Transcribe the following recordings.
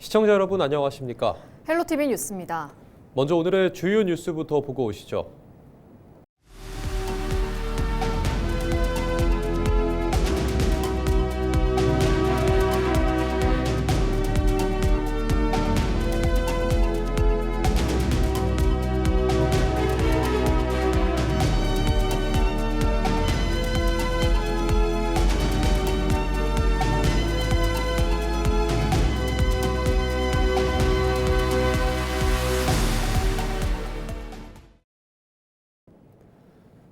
시청자 여러분 안녕하십니까? 헬로티비 뉴스입니다. 먼저 오늘의 주요 뉴스부터 보고 오시죠.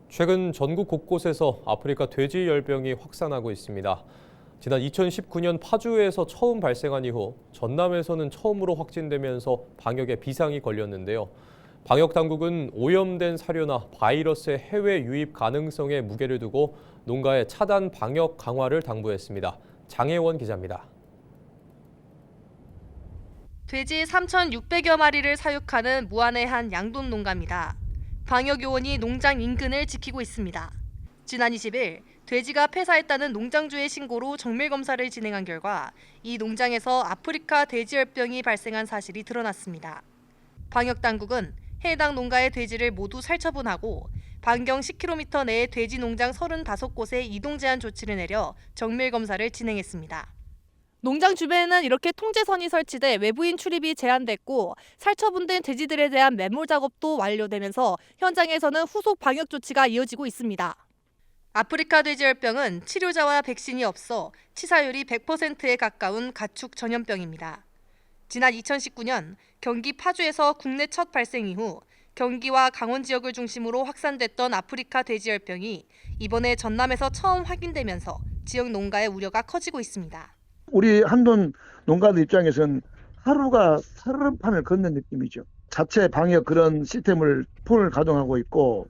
최근 전국 곳곳에서 아프리카 돼지 열병이 확산하고 있습니다. 지난 2019년 파주에서 처음 발생한 이후 전남에서는 처음으로 확진되면서 방역에 비상이 걸렸는데요. 방역 당국은 오염된 사료나 바이러스의 해외 유입 가능성에 무게를 두고 농가의 차단 방역 강화를 당부했습니다. 장혜원 기자입니다. 돼지 3,600여 마리를 사육하는 무안의 한 양돈 농가입니다. 방역 요원이 농장 인근을 지키고 있습니다. 지난 20일 돼지가 폐사했다는 농장주의 신고로 정밀 검사를 진행한 결과 이 농장에서 아프리카 돼지열병이 발생한 사실이 드러났습니다. 방역 당국은 해당 농가의 돼지를 모두 살처분하고 반경 10km 내의 돼지 농장 35곳에 이동 제한 조치를 내려 정밀 검사를 진행했습니다. 농장 주변에는 이렇게 통제선이 설치돼 외부인 출입이 제한됐고 살처분된 돼지들에 대한 매몰 작업도 완료되면서 현장에서는 후속 방역 조치가 이어지고 있습니다. 아프리카 돼지열병은 치료자와 백신이 없어 치사율이 100%에 가까운 가축 전염병입니다. 지난 2019년 경기 파주에서 국내 첫 발생 이후 경기와 강원 지역을 중심으로 확산됐던 아프리카 돼지열병이 이번에 전남에서 처음 확인되면서 지역 농가의 우려가 커지고 있습니다. 우리 한돈 농가들 입장에서는 하루가 살얼음판을 걷는 느낌이죠. 자체 방역 그런 시스템을 폰을 가동하고 있고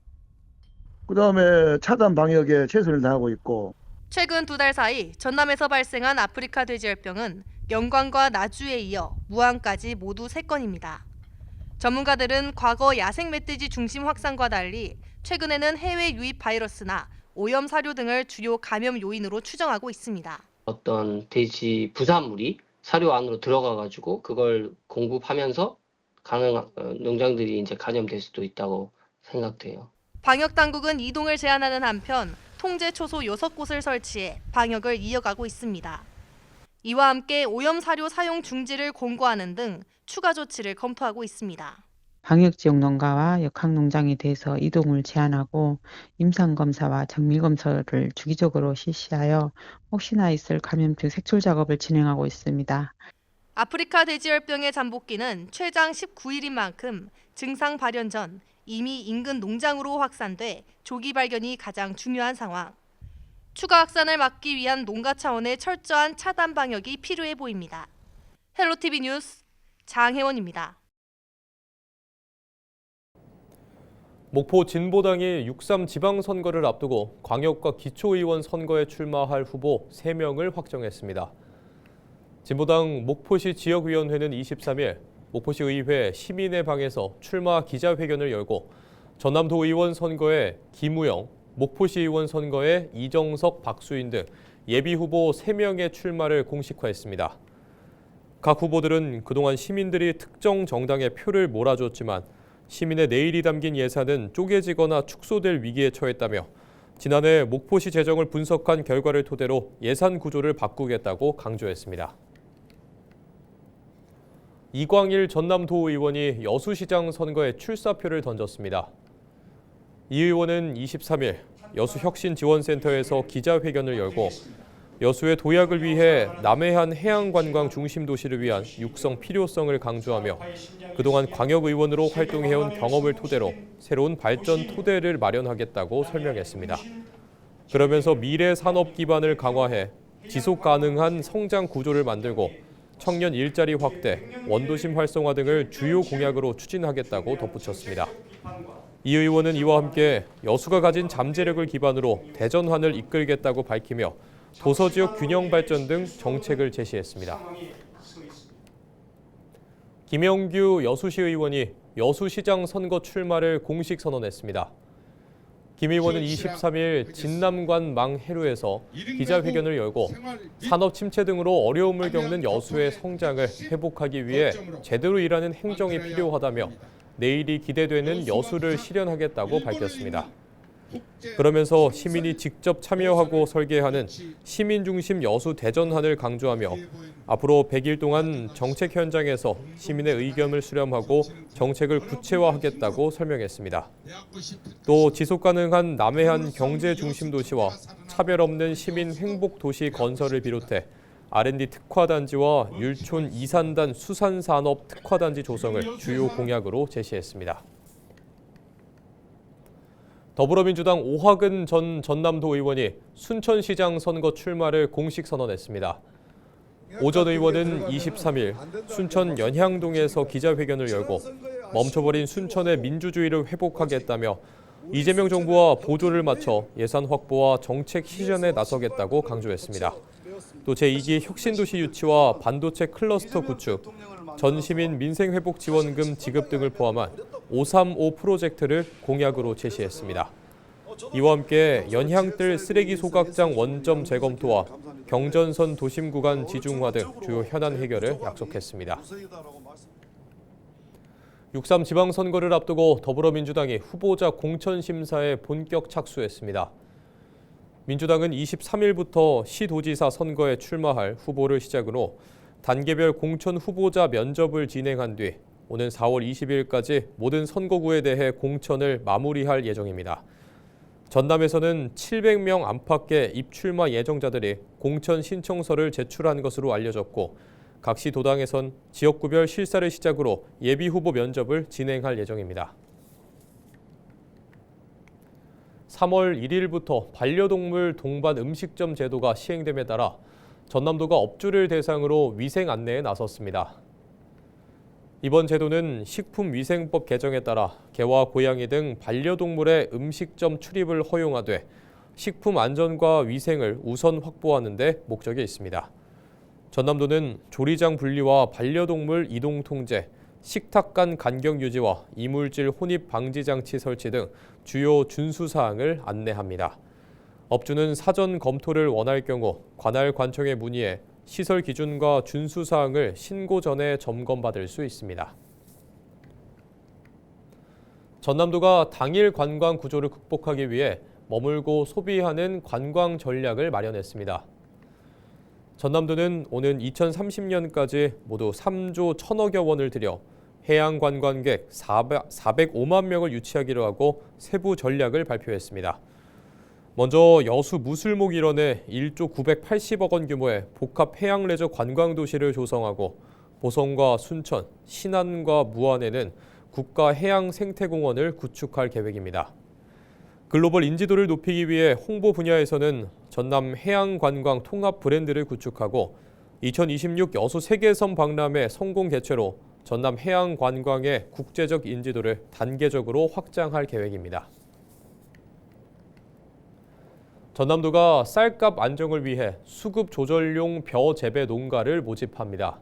그다음에 차단 방역에 최선을 다하고 있고 최근 2달 사이 전남에서 발생한 아프리카 돼지열병은 영광과 나주에 이어 무안까지 모두 3건입니다. 전문가들은 과거 야생 멧돼지 중심 확산과 달리 최근에는 해외 유입 바이러스나 오염 사료 등을 주요 감염 요인으로 추정하고 있습니다. 어떤 돼지 부산물이 사료 안으로 들어가가지고 그걸 공급하면서 농장들이 이제 감염될 수도 있다고 생각돼요. 방역 당국은 이동을 제한하는 한편 통제 초소 6곳을 설치해 방역을 이어가고 있습니다. 이와 함께 오염 사료 사용 중지를 공고하는 등 추가 조치를 검토하고 있습니다. 방역지역 농가와 역학농장에 대해서 이동을 제한하고 임상검사와 정밀검사를 주기적으로 실시하여 혹시나 있을 감염증 색출 작업을 진행하고 있습니다. 아프리카 돼지열병의 잠복기는 최장 19일인 만큼 증상 발현 전 이미 인근 농장으로 확산돼 조기 발견이 가장 중요한 상황. 추가 확산을 막기 위한 농가 차원의 철저한 차단 방역이 필요해 보입니다. 헬로티비 뉴스 장혜원입니다. 목포 진보당이 6.3 지방선거를 앞두고 광역과 기초의원 선거에 출마할 후보 3명을 확정했습니다. 진보당 목포시 지역위원회는 23일 목포시 의회 시민의 방에서 출마 기자회견을 열고 전남도 의원 선거에 김우영, 목포시 의원 선거에 이정석, 박수인 등 예비후보 3명의 출마를 공식화했습니다. 각 후보들은 그동안 시민들이 특정 정당에 표를 몰아줬지만 시민의 내일이 담긴 예산은 쪼개지거나 축소될 위기에 처했다며 지난해 목포시 재정을 분석한 결과를 토대로 예산 구조를 바꾸겠다고 강조했습니다. 이광일 전남도 의원이 여수시장 선거에 출사표를 던졌습니다. 이 의원은 23일 여수혁신지원센터에서 기자회견을 열고 여수의 도약을 위해 남해안 해양관광 중심 도시를 위한 육성 필요성을 강조하며 그동안 광역의원으로 활동해온 경험을 토대로 새로운 발전 토대를 마련하겠다고 설명했습니다. 그러면서 미래 산업 기반을 강화해 지속 가능한 성장 구조를 만들고 청년 일자리 확대, 원도심 활성화 등을 주요 공약으로 추진하겠다고 덧붙였습니다. 이 의원은 이와 함께 여수가 가진 잠재력을 기반으로 대전환을 이끌겠다고 밝히며 도서지역 균형 발전 등 정책을 제시했습니다. 김영규 여수시 의원이 여수시장 선거 출마를 공식 선언했습니다. 김 의원은 23일 진남관 망해루에서 기자회견을 열고 산업 침체 등으로 어려움을 겪는 여수의 성장을 회복하기 위해 제대로 일하는 행정이 필요하다며 내일이 기대되는 여수를 실현하겠다고 밝혔습니다. 그러면서 시민이 직접 참여하고 설계하는 시민 중심 여수 대전환을 강조하며 앞으로 100일 동안 정책 현장에서 시민의 의견을 수렴하고 정책을 구체화하겠다고 설명했습니다. 또 지속 가능한 남해안 경제 중심 도시와 차별 없는 시민 행복 도시 건설을 비롯해 R&D 특화단지와 율촌 이산단 수산산업 특화단지 조성을 주요 공약으로 제시했습니다. 더불어민주당 오하근 전 전남도 의원이 순천시장 선거 출마를 공식 선언했습니다. 오 전 의원은 23일 순천 연향동에서 기자회견을 열고 멈춰버린 순천의 민주주의를 회복하겠다며 이재명 정부와 보조를 맞춰 예산 확보와 정책 실현에 나서겠다고 강조했습니다. 또 제2기 혁신도시 유치와 반도체 클러스터 구축, 전시민 민생회복지원금 지급 등을 포함한 535 프로젝트를 공약으로 제시했습니다. 이와 함께 연향뜰 쓰레기 소각장 원점 재검토와 경전선 도심 구간 지중화 등 주요 현안 해결을 약속했습니다. 6.3 지방선거를 앞두고 더불어민주당이 후보자 공천 심사에 본격 착수했습니다. 민주당은 23일부터 시도지사 선거에 출마할 후보를 시작으로 단계별 공천 후보자 면접을 진행한 뒤 오는 4월 20일까지 모든 선거구에 대해 공천을 마무리할 예정입니다. 전남에서는 700명 안팎의 입출마 예정자들이 공천 신청서를 제출한 것으로 알려졌고 각 시 도당에선 지역구별 실사를 시작으로 예비후보 면접을 진행할 예정입니다. 3월 1일부터 반려동물 동반 음식점 제도가 시행됨에 따라 전남도가 업주를 대상으로 위생 안내에 나섰습니다. 이번 제도는 식품위생법 개정에 따라 개와 고양이 등 반려동물의 음식점 출입을 허용하되 식품 안전과 위생을 우선 확보하는 데 목적이 있습니다. 전남도는 조리장 분리와 반려동물 이동 통제, 식탁 간 간격 유지와 이물질 혼입 방지 장치 설치 등 주요 준수 사항을 안내합니다. 업주는 사전 검토를 원할 경우 관할 관청에 문의해 시설 기준과 준수 사항을 신고 전에 점검받을 수 있습니다. 전남도가 당일 관광 구조를 극복하기 위해 머물고 소비하는 관광 전략을 마련했습니다. 전남도는 오는 2030년까지 모두 3조 1,000억여 원을 들여 해양 관광객 405만 명을 유치하기로 하고 세부 전략을 발표했습니다. 먼저 여수 무술목 일원에 1조 980억 원 규모의 복합 해양 레저 관광 도시를 조성하고 보성과 순천, 신안과 무안에는 국가 해양 생태공원을 구축할 계획입니다. 글로벌 인지도를 높이기 위해 홍보 분야에서는 전남 해양 관광 통합 브랜드를 구축하고 2026 여수 세계섬 박람회 성공 개최로 전남 해양 관광의 국제적 인지도를 단계적으로 확장할 계획입니다. 전남도가 쌀값 안정을 위해 수급 조절용 벼 재배 농가를 모집합니다.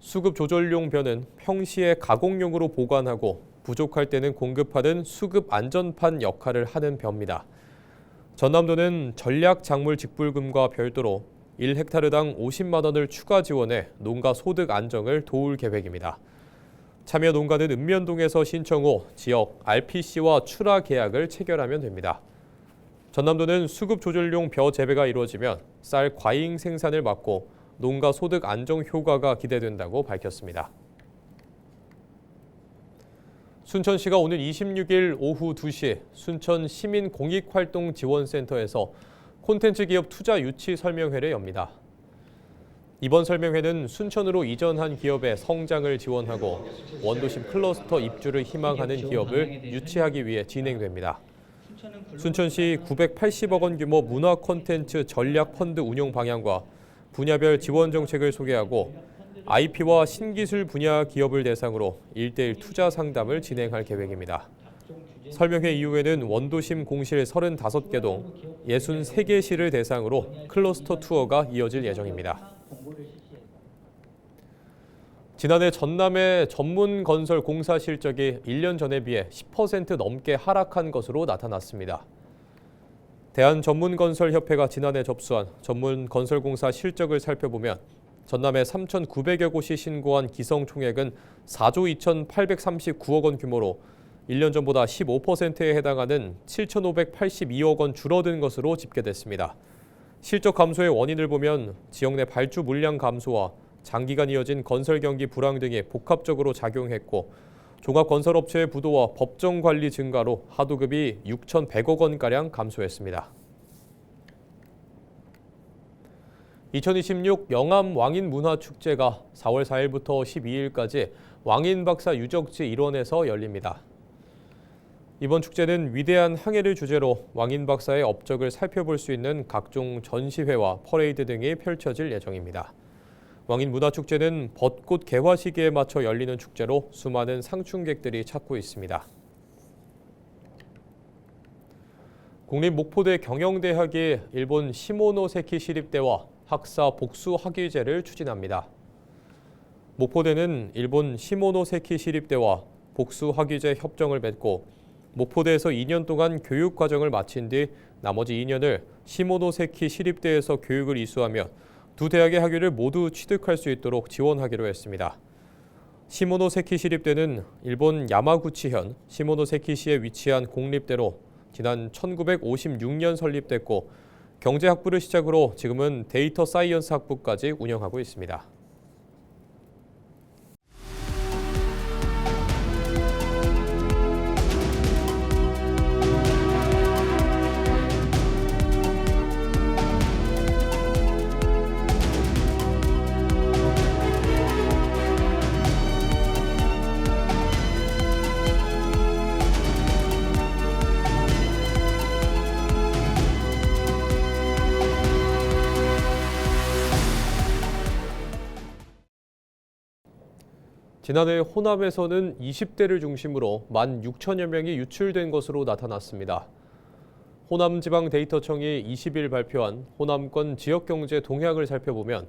수급 조절용 벼는 평시에 가공용으로 보관하고 부족할 때는 공급하는 수급 안전판 역할을 하는 벼입니다. 전남도는 전략 작물 직불금과 별도로 1헥타르당 50만 원을 추가 지원해 농가 소득 안정을 도울 계획입니다. 참여 농가는 읍면동에서 신청 후 지역 RPC와 출하 계약을 체결하면 됩니다. 전남도는 수급 조절용 벼 재배가 이루어지면 쌀 과잉 생산을 막고 농가 소득 안정 효과가 기대된다고 밝혔습니다. 순천시가 오는 26일 오후 2시 순천 시민공익활동지원센터에서 콘텐츠 기업 투자 유치 설명회를 엽니다. 이번 설명회는 순천으로 이전한 기업의 성장을 지원하고 원도심 클러스터 입주를 희망하는 기업을 유치하기 위해 진행됩니다. 순천시 980억 원 규모 문화 콘텐츠 전략 펀드 운용 방향과 분야별 지원 정책을 소개하고 IP와 신기술 분야 기업을 대상으로 1:1 투자 상담을 진행할 계획입니다. 설명회 이후에는 원도심 공실 35개 동 63개 시를 대상으로 클러스터 투어가 이어질 예정입니다. 지난해 전남의 전문 건설 공사 실적이 1년 전에 비해 10% 넘게 하락한 것으로 나타났습니다. 대한전문건설협회가 지난해 접수한 전문건설공사 실적을 살펴보면 전남의 3,900여 곳이 신고한 기성총액은 4조 2,839억 원 규모로 1년 전보다 15%에 해당하는 7,582억 원 줄어든 것으로 집계됐습니다. 실적 감소의 원인을 보면 지역 내 발주 물량 감소와 장기간 이어진 건설 경기 불황 등이 복합적으로 작용했고 종합건설업체의 부도와 법정 관리 증가로 하도급이 6,100억 원가량 감소했습니다. 2026 영암 왕인문화축제가 4월 4일부터 12일까지 왕인박사 유적지 일원에서 열립니다. 이번 축제는 위대한 항해를 주제로 왕인박사의 업적을 살펴볼 수 있는 각종 전시회와 퍼레이드 등이 펼쳐질 예정입니다. 왕인문화축제는 벚꽃 개화 시기에 맞춰 열리는 축제로 수많은 상충객들이 찾고 있습니다. 국립목포대 경영대학이 일본 시모노세키 시립대와 학사 복수 학위제를 추진합니다. 목포대는 일본 시모노세키 시립대와 복수 학위제 협정을 맺고 목포대에서 2년 동안 교육 과정을 마친 뒤 나머지 2년을 시모노세키 시립대에서 교육을 이수하며 두 대학의 학위를 모두 취득할 수 있도록 지원하기로 했습니다. 시모노세키 시립대는 일본 야마구치현 시모노세키시에 위치한 공립대로 지난 1956년 설립됐고 경제학부를 시작으로 지금은 데이터 사이언스 학부까지 운영하고 있습니다. 지난해 호남에서는 20대를 중심으로 16,000여 명이 유출된 것으로 나타났습니다. 호남지방데이터청이 20일 발표한 호남권 지역경제 동향을 살펴보면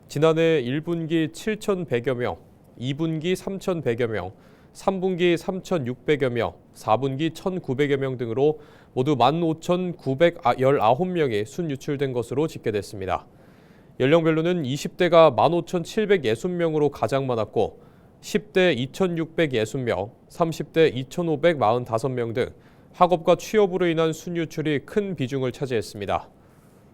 지난해 1분기 7,100여 명, 2분기 3,100여 명, 3분기 3,600여 명, 4분기 1,900여 명 등으로 모두 15,919명이 순유출된 것으로 집계됐습니다. 연령별로는 20대가 15,760명으로 가장 많았고 10대 2,660명, 30대 2,545명 등 학업과 취업으로 인한 순유출이 큰 비중을 차지했습니다.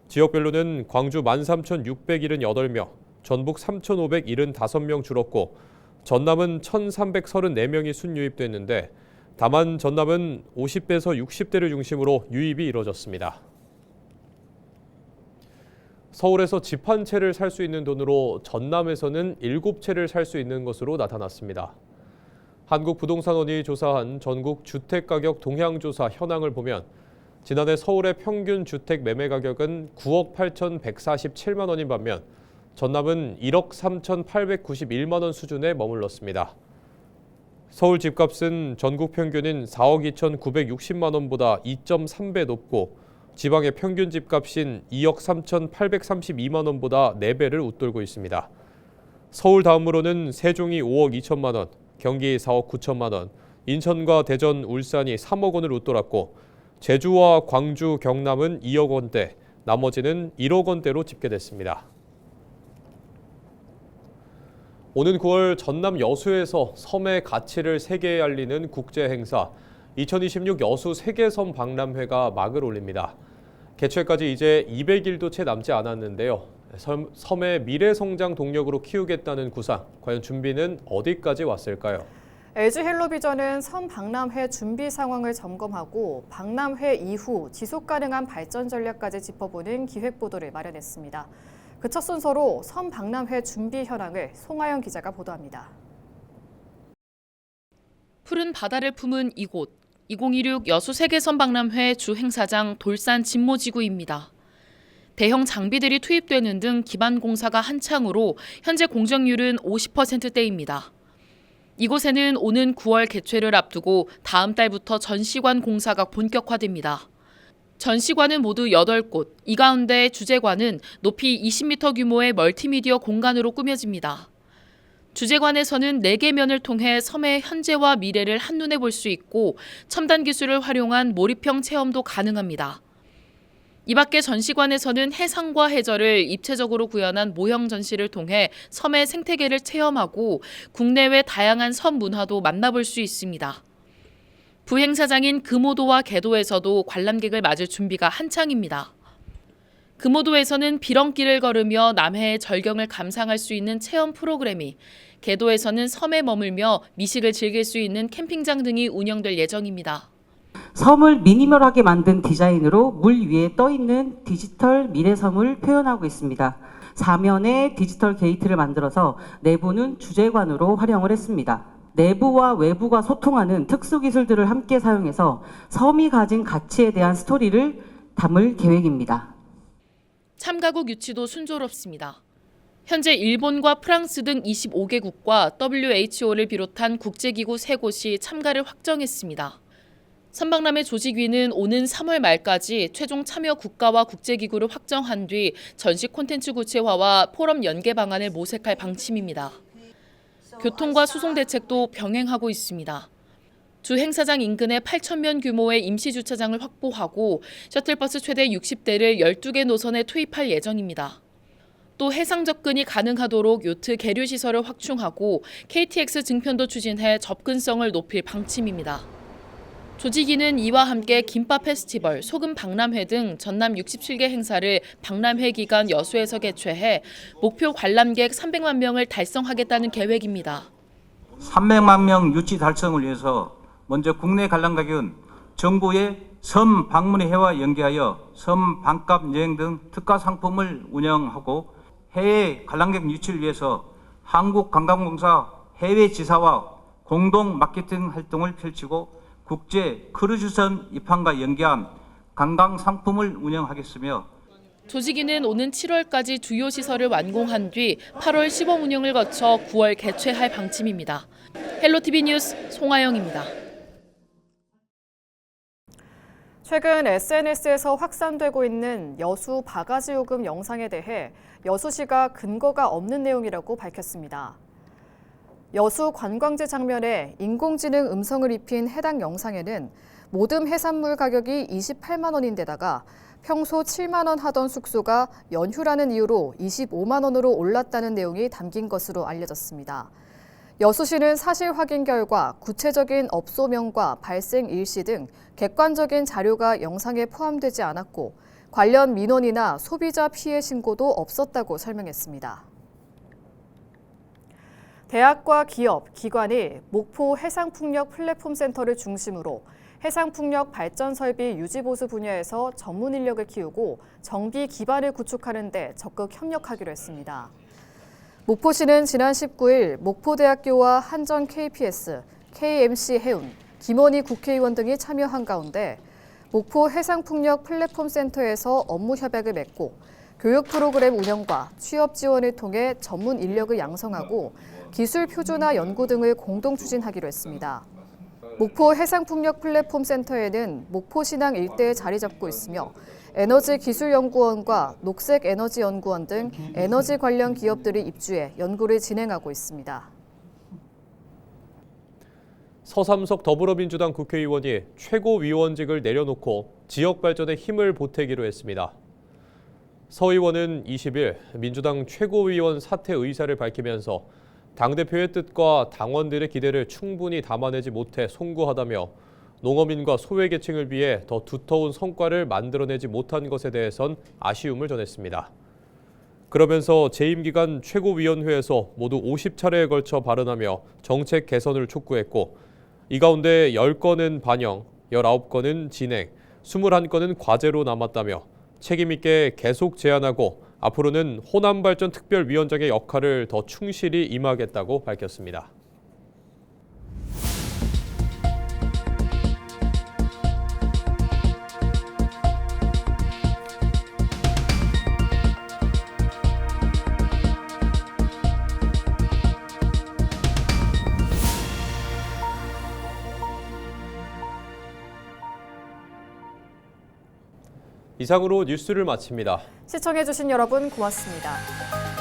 지역별로는 광주 13,678명, 전북 3,575명 줄었고 전남은 1,334명이 순유입됐는데 다만 전남은 50대에서 60대를 중심으로 유입이 이뤄졌습니다. 서울에서 집 한 채를 살 수 있는 돈으로 전남에서는 7채를 살 수 있는 것으로 나타났습니다. 한국부동산원이 조사한 전국 주택가격 동향조사 현황을 보면 지난해 서울의 평균 주택 매매 가격은 9억 8,147만 원인 반면 전남은 1억 3,891만 원 수준에 머물렀습니다. 서울 집값은 전국 평균인 4억 2,960만 원보다 2.3배 높고 지방의 평균 집값인 2억 3,832만 원보다 4배를 웃돌고 있습니다. 서울 다음으로는 세종이 5억 2천만 원, 경기 4억 9천만 원, 인천과 대전, 울산이 3억 원을 웃돌았고 제주와 광주, 경남은 2억 원대, 나머지는 1억 원대로 집계됐습니다. 오는 9월 전남 여수에서 섬의 가치를 세계에 알리는 국제행사 2026 여수 세계섬 박람회가 막을 올립니다. 개최까지 이제 200일도 채 남지 않았는데요. 섬의 미래 성장 동력으로 키우겠다는 구상, 과연 준비는 어디까지 왔을까요? LG 헬로비전은 섬 박람회 준비 상황을 점검하고 박람회 이후 지속 가능한 발전 전략까지 짚어보는 기획 보도를 마련했습니다. 그 첫 순서로 섬 박람회 준비 현황을 송하영 기자가 보도합니다. 푸른 바다를 품은 이곳, 2026 여수 세계섬 박람회 주 행사장 돌산 진모지구입니다. 대형 장비들이 투입되는 등 기반 공사가 한창으로 현재 공정률은 50%대입니다. 이곳에는 오는 9월 개최를 앞두고 다음 달부터 전시관 공사가 본격화됩니다. 전시관은 모두 8곳, 이 가운데 주제관은 높이 20m 규모의 멀티미디어 공간으로 꾸며집니다. 주재관에서는 4개 면을 통해 섬의 현재와 미래를 한눈에 볼 수 있고 첨단 기술을 활용한 몰입형 체험도 가능합니다. 이 밖에 전시관에서는 해상과 해저를 입체적으로 구현한 모형 전시를 통해 섬의 생태계를 체험하고 국내외 다양한 섬 문화도 만나볼 수 있습니다. 부행사장인 금오도와 개도에서도 관람객을 맞을 준비가 한창입니다. 금오도에서는 비렁길을 걸으며 남해의 절경을 감상할 수 있는 체험 프로그램이, 개도에서는 섬에 머물며 미식을 즐길 수 있는 캠핑장 등이 운영될 예정입니다. 섬을 미니멀하게 만든 디자인으로 물 위에 떠있는 디지털 미래섬을 표현하고 있습니다. 4면에 디지털 게이트를 만들어서 내부는 주재관으로 활용을 했습니다. 내부와 외부가 소통하는 특수기술들을 함께 사용해서 섬이 가진 가치에 대한 스토리를 담을 계획입니다. 참가국 유치도 순조롭습니다. 현재 일본과 프랑스 등 25개국과 WHO를 비롯한 국제기구 3곳이 참가를 확정했습니다. 선박람회 조직위는 오는 3월 말까지 최종 참여 국가와 국제기구를 확정한 뒤 전시 콘텐츠 구체화와 포럼 연계 방안을 모색할 방침입니다. 교통과 수송 대책도 병행하고 있습니다. 주 행사장 인근에 8,000면 규모의 임시주차장을 확보하고 셔틀버스 최대 60대를 12개 노선에 투입할 예정입니다. 또 해상 접근이 가능하도록 요트 계류 시설을 확충하고 KTX 증편도 추진해 접근성을 높일 방침입니다. 조직위는 이와 함께 김밥 페스티벌, 소금 박람회 등 전남 67개 행사를 박람회 기간 여수에서 개최해 목표 관람객 300만 명을 달성하겠다는 계획입니다. 300만 명 유치 달성을 위해서 먼저 국내 관람객은 정부의 섬 방문회와 연계하여 섬 반값 여행 등 특가 상품을 운영하고, 해외 관람객 유치를 위해서 한국관광공사 해외지사와 공동 마케팅 활동을 펼치고 국제 크루즈선 입항과 연계한 관광 상품을 운영하겠으며, 조직위는 오는 7월까지 주요 시설을 완공한 뒤 8월 시범 운영을 거쳐 9월 개최할 방침입니다. 헬로티비 뉴스 송하영입니다. 최근 SNS에서 확산되고 있는 여수 바가지 요금 영상에 대해 여수시가 근거가 없는 내용이라고 밝혔습니다. 여수 관광지 장면에 인공지능 음성을 입힌 해당 영상에는 모듬 해산물 가격이 28만 원인데다가 평소 7만 원 하던 숙소가 연휴라는 이유로 25만 원으로 올랐다는 내용이 담긴 것으로 알려졌습니다. 여수시는 사실 확인 결과 구체적인 업소명과 발생 일시 등 객관적인 자료가 영상에 포함되지 않았고 관련 민원이나 소비자 피해 신고도 없었다고 설명했습니다. 대학과 기업, 기관이 목포 해상풍력 플랫폼 센터를 중심으로 해상풍력 발전 설비 유지보수 분야에서 전문 인력을 키우고 정비 기반을 구축하는 데 적극 협력하기로 했습니다. 목포시는 지난 19일 목포대학교와 한전 KPS, KMC 해운, 김원희 국회의원 등이 참여한 가운데 목포 해상풍력 플랫폼 센터에서 업무 협약을 맺고 교육 프로그램 운영과 취업 지원을 통해 전문 인력을 양성하고 기술 표준화 연구 등을 공동 추진하기로 했습니다. 목포 해상풍력 플랫폼 센터에는 목포신항 일대에 자리 잡고 있으며 에너지기술연구원과 녹색에너지연구원 등 에너지 관련 기업들이 입주해 연구를 진행하고 있습니다. 서삼석 더불어민주당 국회의원이 최고위원직을 내려놓고 지역 발전에 힘을 보태기로 했습니다. 서 의원은 20일 민주당 최고위원 사퇴 의사를 밝히면서 당대표의 뜻과 당원들의 기대를 충분히 담아내지 못해 송구하다며 농어민과 소외계층을 위해 더 두터운 성과를 만들어내지 못한 것에 대해선 아쉬움을 전했습니다. 그러면서 재임 기간 최고위원회에서 모두 50차례에 걸쳐 발언하며 정책 개선을 촉구했고, 이 가운데 10건은 반영, 19건은 진행, 21건은 과제로 남았다며 책임 있게 계속 제안하고 앞으로는 호남발전 특별위원장의 역할을 더 충실히 임하겠다고 밝혔습니다. 이상으로 뉴스를 마칩니다. 시청해주신 여러분 고맙습니다.